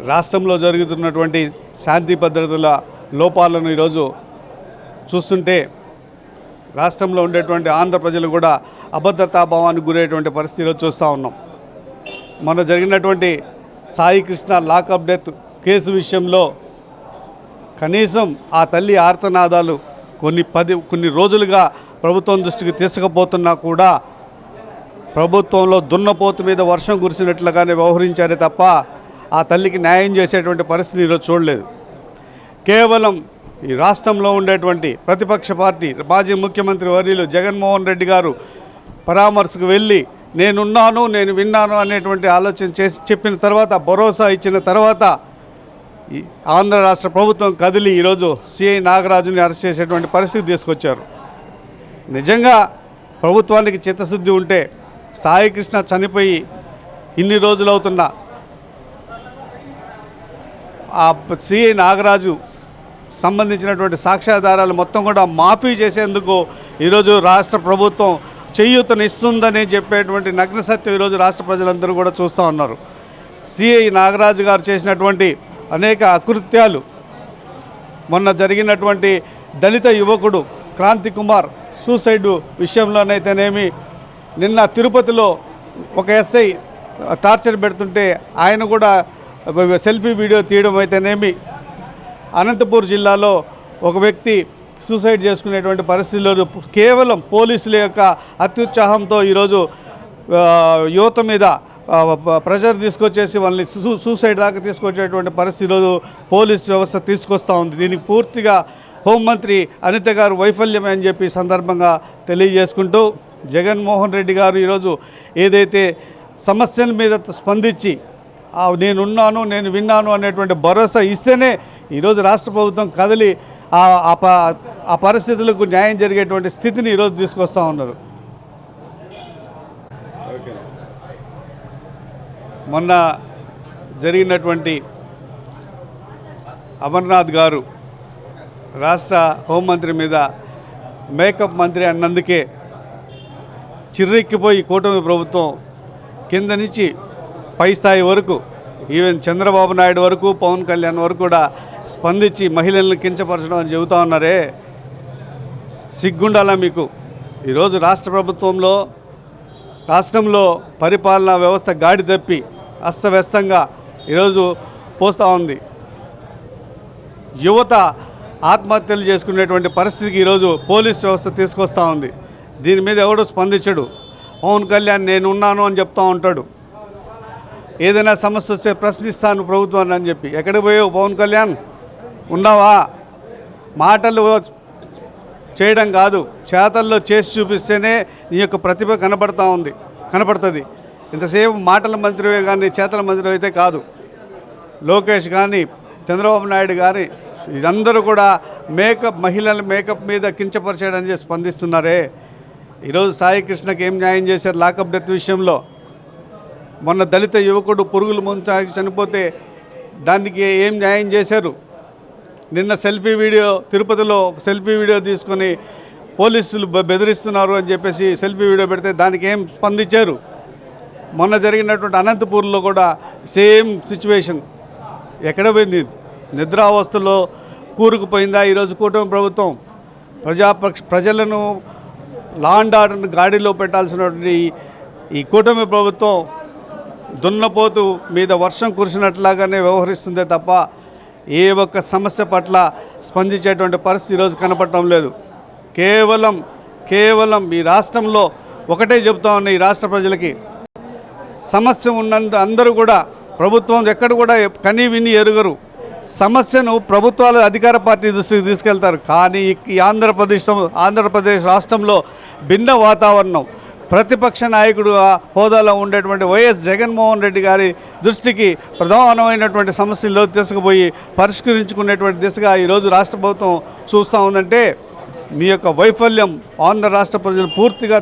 రాష్ట్రంలో జరుగుతున్నటువంటి శాంతి భద్రతల లోపాలను ఈరోజు చూస్తుంటే రాష్ట్రంలో ఉండేటువంటి ఆంధ్ర ప్రజలు కూడా అభద్రతాభావానికి గురయ్యేటువంటి పరిస్థితిలో చూస్తూ ఉన్నాం. మొన్న జరిగినటువంటి Sai Krishna lockup death case విషయంలో కనీసం ఆ తల్లి ఆర్తనాదాలు కొన్ని రోజులుగా ప్రభుత్వం దృష్టికి తీసుకుపోతున్నా కూడా ప్రభుత్వంలో దున్నపోతు మీద వర్షం కురిసినట్లుగానే వ్యవహరించారే తప్ప ఆ తల్లికి న్యాయం చేసేటువంటి పరిస్థితి ఈరోజు చూడలేదు. కేవలం ఈ రాష్ట్రంలో ఉండేటువంటి ప్రతిపక్ష పార్టీ మాజీ ముఖ్యమంత్రి వర్యులు జగన్మోహన్ రెడ్డి గారు పరామర్శకు వెళ్ళి నేనున్నాను, నేను విన్నాను అనేటువంటి ఆలోచన చేసి చెప్పిన తర్వాత, భరోసా ఇచ్చిన తర్వాత ఈ ఆంధ్ర రాష్ట్ర ప్రభుత్వం కదిలి ఈరోజు సిఐ నాగరాజుని అరెస్ట్ చేసేటువంటి పరిస్థితి తీసుకొచ్చారు. నిజంగా ప్రభుత్వానికి చిత్తశుద్ధి ఉంటే సాయి కృష్ణ చనిపోయి ఇన్ని రోజులవుతున్న ఆ సిఐ నాగరాజు సంబంధించినటువంటి సాక్ష్యాధారాలు మొత్తం కూడా మాఫీ చేసేందుకు ఈరోజు రాష్ట్ర ప్రభుత్వం చేయూతనిస్తుందని చెప్పేటువంటి నగ్న సత్యం ఈరోజు రాష్ట్ర ప్రజలందరూ కూడా చూస్తూ ఉన్నారు. సిఐ నాగరాజు గారు చేసినటువంటి అనేక అకృత్యాలు, మొన్న జరిగినటువంటి దళిత యువకుడు క్రాంతి కుమార్ సూసైడ్ విషయంలోనైతేనేమి, నిన్న తిరుపతిలో ఒక ఎస్ఐ టార్చర్ పెడుతుంటే ఆయన కూడా సెల్ఫీ వీడియో తీయడం అయితేనేమి, అనంతపూర్ జిల్లాలో ఒక వ్యక్తి సూసైడ్ చేసుకునేటువంటి పరిస్థితుల్లో కేవలం పోలీసుల యొక్క అత్యుత్సాహంతో ఈరోజు యువత మీద ప్రెషర్ తీసుకొచ్చేసి వాళ్ళని సూసైడ్ దాకా తీసుకొచ్చేటువంటి పరిస్థితి ఈరోజు పోలీస్ వ్యవస్థ తీసుకొస్తూ ఉంది. దీనికి పూర్తిగా హోంమంత్రి అనిత గారు వైఫల్యమే అని చెప్పి సందర్భంగా తెలియజేసుకుంటూ, జగన్మోహన్ రెడ్డి గారు ఈరోజు ఏదైతే సమస్యల మీద స్పందించి నేనున్నాను, నేను విన్నాను అనేటువంటి భరోసా ఇస్తేనే ఈరోజు రాష్ట్ర ప్రభుత్వం కదిలి ఆ పరిస్థితులకు న్యాయం జరిగేటువంటి స్థితిని ఈరోజు తీసుకొస్తూ ఉన్నారు. మొన్న జరిగినటువంటి అమర్నాథ్ గారు రాష్ట్ర హోంమంత్రి మీద మేకప్ మంత్రి అన్నందుకే చిర్రెక్కిపోయి కూటమి ప్రభుత్వం కింద నుంచి పై స్థాయి వరకు, ఈవెన్ చంద్రబాబు నాయుడు వరకు, పవన్ కళ్యాణ్ వరకు కూడా స్పందించి మహిళలను కించపరచడం అని చెబుతూ ఉన్నారే, సిగ్గుండాలా మీకు? ఈరోజు రాష్ట్రంలో పరిపాలనా వ్యవస్థ గాడి తప్పి అస్తవ్యస్తంగా ఈరోజు పోస్తూ ఉంది. యువత ఆత్మహత్యలు చేసుకునేటువంటి పరిస్థితికి ఈరోజు పోలీస్ వ్యవస్థ తీసుకొస్తూ ఉంది. దీని మీద ఎవడు స్పందించడు. పవన్ కళ్యాణ్ నేను ఉన్నాను అని చెప్తూ ఉంటాడు. ఏదైనా సమస్య వస్తే ప్రశ్నిస్తాను ప్రభుత్వాన్ని అని చెప్పి, ఎక్కడికి పోయావు పవన్ కళ్యాణ్? ఉన్నావా? మాటలు చేయడం కాదు, చేతల్లో చేసి చూపిస్తేనే నీ యొక్క ప్రతిభ కనపడుతుంది. ఇంతసేపు మాటల మంత్రివే కానీ చేతల మంత్రి అయితే కాదు. లోకేష్ కానీ, చంద్రబాబు నాయుడు కానీ ఇదందరూ కూడా మహిళల మేకప్ మీద కించపరిచేయడానికి స్పందిస్తున్నారే. ఈరోజు సాయి కృష్ణకి ఏం న్యాయం చేశారు లాకప్ డెత్ విషయంలో? మొన్న దళిత యువకుడు పురుగులు ముంచాకి చనిపోతే దానికి ఏం న్యాయం చేశారు? నిన్న తిరుపతిలో ఒక సెల్ఫీ వీడియో తీసుకొని పోలీసులు బెదిరిస్తున్నారు అని చెప్పేసి సెల్ఫీ వీడియో పెడితే దానికి ఏం స్పందించారు? మొన్న జరిగినటువంటి అనంతపూర్లో కూడా సేమ్ సిచ్యువేషన్. ఎక్కడ పోయింది? నిద్రావస్థలో కూరుకుపోయిందా ఈరోజు కూటమి ప్రభుత్వం? ప్రజలను లా అండ్ ఆర్డర్ను గాడిలో పెట్టాల్సినటువంటి ఈ కూటమి ప్రభుత్వం దున్నపోతు మీద వర్షం కురిసినట్లాగానే వ్యవహరిస్తుందే తప్ప ఏ ఒక్క సమస్య పట్ల స్పందించేటువంటి పరిస్థితి ఈరోజు కనపడటం లేదు. కేవలం ఈ రాష్ట్రంలో ఒకటే చెబుతా ఉన్న ఈ రాష్ట్ర ప్రజలకి, సమస్య ఉన్నందు అందరూ కూడా ప్రభుత్వం ఎక్కడ కూడా కనీ విని ఎరుగరు. సమస్యను ప్రభుత్వాల అధికార పార్టీ దృష్టికి తీసుకెళ్తారు. కానీ ఈ ఆంధ్రప్రదేశ్ రాష్ట్రంలో భిన్న వాతావరణం. ప్రతిపక్ష నాయకుడు హోదాలో ఉండేటువంటి వైఎస్ జగన్మోహన్ రెడ్డి గారి దృష్టికి ప్రధానమైనటువంటి సమస్యల్లో తీసుకుపోయి పరిష్కరించుకునేటువంటి దిశగా ఈరోజు రాష్ట్ర ప్రభుత్వం చూస్తూ ఉందంటే, మీ యొక్క వైఫల్యం ఆంధ్ర రాష్ట్ర ప్రజలు పూర్తిగా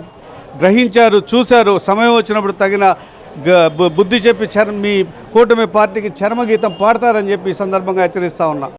గ్రహించారు, చూశారు. సమయం వచ్చినప్పుడు తగిన బుద్ధి చెప్పి మీ కూటమి పార్టీకి చర్మగీతం పాడతారని చెప్పి ఈ సందర్భంగా హెచ్చరిస్తూ ఉన్నా.